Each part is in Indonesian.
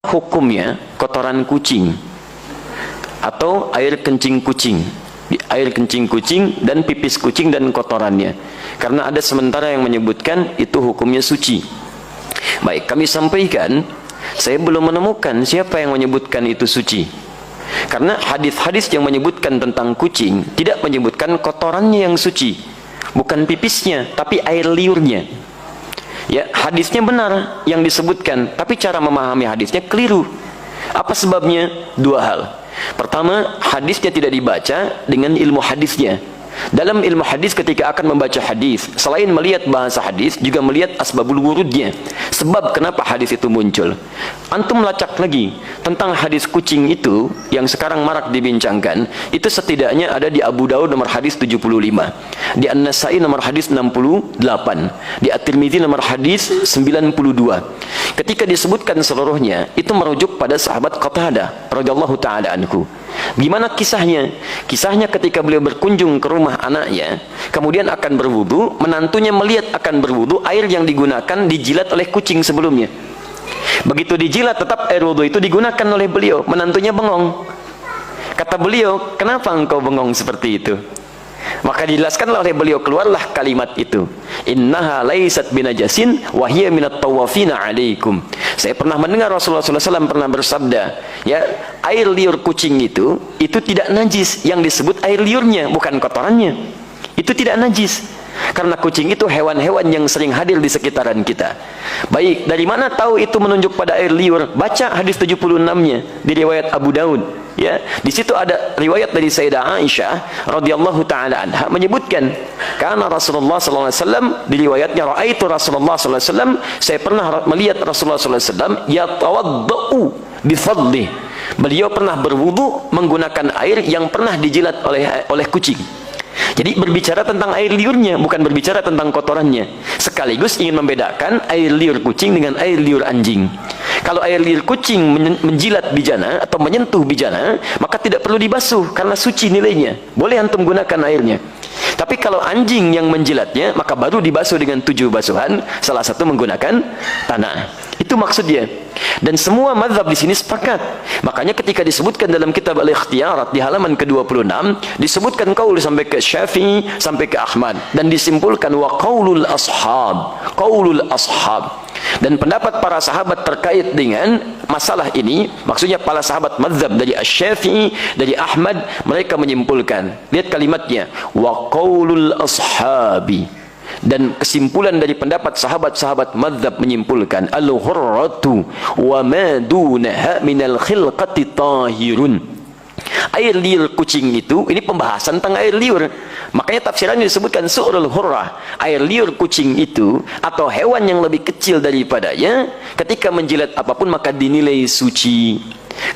hukumnya kotoran kucing atau air kencing kucing, air kencing kucing dan pipis kucing dan kotorannya, karena ada sementara yang menyebutkan itu hukumnya suci. Baik, kami sampaikan saya belum menemukan siapa yang menyebutkan itu suci, karena hadis-hadis yang menyebutkan tentang kucing tidak menyebutkan kotorannya yang suci, bukan pipisnya tapi air liurnya. Ya, hadisnya benar yang disebutkan, tapi cara memahami hadisnya keliru. Apa sebabnya? Dua hal. Pertama, hadisnya tidak dibaca dengan ilmu hadisnya. Dalam ilmu hadis ketika akan membaca hadis, selain melihat bahasa hadis, juga melihat asbabul wurudnya, sebab kenapa hadis itu muncul. Antum lacak lagi tentang hadis kucing itu yang sekarang marak dibincangkan, itu setidaknya ada di Abu Daud nomor hadis 75, di An-Nasai nomor hadis 68, di At-Tirmidzi nomor hadis 92. Ketika disebutkan seluruhnya, itu merujuk pada sahabat Qatadah radhiyallahu taala anhu. Gimana kisahnya? Kisahnya ketika beliau berkunjung ke rumah anaknya, kemudian akan berwudu, menantunya melihat akan berwudu, air yang digunakan dijilat oleh kucing sebelumnya. Begitu dijilat, tetap air wudu itu digunakan oleh beliau. Menantunya bengong. Kata beliau, kenapa engkau bengong seperti itu? Maka dijelaskanlah oleh beliau, keluarlah kalimat itu, innaha laysat binajasin wa hiya minat tawafina alaikum. Saya pernah mendengar Rasulullah SAW pernah bersabda, ya, air liur kucing itu tidak najis. Yang disebut air liurnya, bukan kotorannya. Itu tidak najis, karena kucing itu hewan-hewan yang sering hadir di sekitaran kita. Baik, dari mana tahu itu menunjuk pada air liur? Baca hadis 76-nya di riwayat Abu Daud. Ya, di situ ada riwayat dari Sayyidah Aisyah radhiyallahu taala anha menyebutkan, karena Rasulullah sallallahu alaihi wasallam, di riwayatnya raaitu Rasulullah sallallahu alaihi wasallam, saya pernah melihat Rasulullah sallallahu alaihi wasallam yatawaddau bi fadli. Beliau pernah berwudu menggunakan air yang pernah dijilat oleh kucing. Jadi berbicara tentang air liurnya, bukan berbicara tentang kotorannya. Sekaligus ingin membedakan air liur kucing dengan air liur anjing. Kalau air liur kucing menjilat bijana atau menyentuh bijana, maka tidak perlu dibasuh karena suci nilainya. Boleh antum gunakan airnya. Tapi kalau anjing yang menjilatnya, maka baru dibasuh dengan 7 basuhan, salah satu menggunakan tanah. Itu maksudnya. Dan semua mazhab di sini sepakat. Makanya ketika disebutkan dalam kitab Al-Ikhtiyarat di halaman ke-26, disebutkan qaul sampai ke Syafi'i, sampai ke Ahmad, dan disimpulkan wa qaulul ashab, qaulul ashab. Dan pendapat para sahabat terkait dengan masalah ini, maksudnya para sahabat mazhab dari Asy-Syafi'i, dari Ahmad, mereka menyimpulkan, lihat kalimatnya, wa qaulul ashabi. Dan kesimpulan dari pendapat sahabat-sahabat mazhab menyimpulkan, al-hurratu wa ma dunaha minal khilqati tahirun. Air liur kucing itu, ini pembahasan tentang air liur. Makanya tafsirannya disebutkan su'rul hurrah. Air liur kucing itu, atau hewan yang lebih kecil daripadanya, ketika menjilat apapun maka dinilai suci.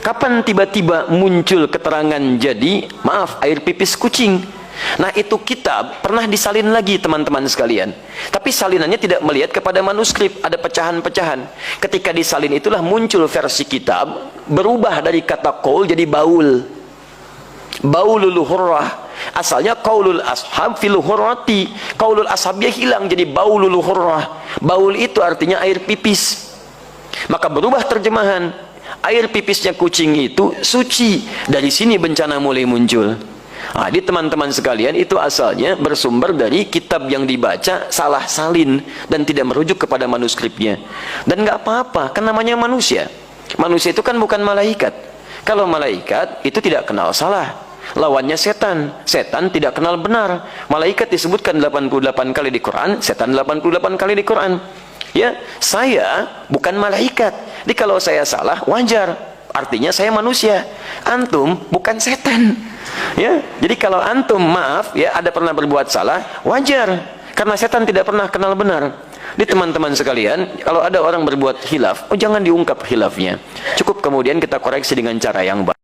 Kapan tiba-tiba muncul keterangan jadi, maaf, air pipis kucing? Nah, itu kitab pernah disalin lagi teman-teman sekalian. Tapi salinannya tidak melihat kepada manuskrip, ada pecahan-pecahan. Ketika disalin itulah muncul versi kitab, berubah dari kata qaul jadi baul. Baulul hurrah. Asalnya qaulul ashab fil hurrati. Qaulul ashabnya hilang jadi baulul hurrah. Baul itu artinya air pipis. Maka berubah terjemahan. Air pipisnya kucing itu suci. Dari sini bencana mulai muncul. Nah, di teman-teman sekalian, itu asalnya bersumber dari kitab yang dibaca salah salin dan tidak merujuk kepada manuskripnya. Dan nggak apa-apa, kan namanya manusia. Manusia itu kan bukan malaikat. Kalau malaikat itu tidak kenal salah. Lawannya setan. Setan tidak kenal benar. Malaikat disebutkan 88 kali di Quran, setan 88 kali di Quran. Ya, saya bukan malaikat. Jadi kalau saya salah, wajar. Artinya saya manusia. Antum bukan setan. Ya, jadi kalau antum maaf ya ada pernah berbuat salah, wajar, karena setan tidak pernah kenal benar. Di teman-teman sekalian, kalau ada orang berbuat khilaf, jangan diungkap khilafnya. Cukup kemudian kita koreksi dengan cara yang baik.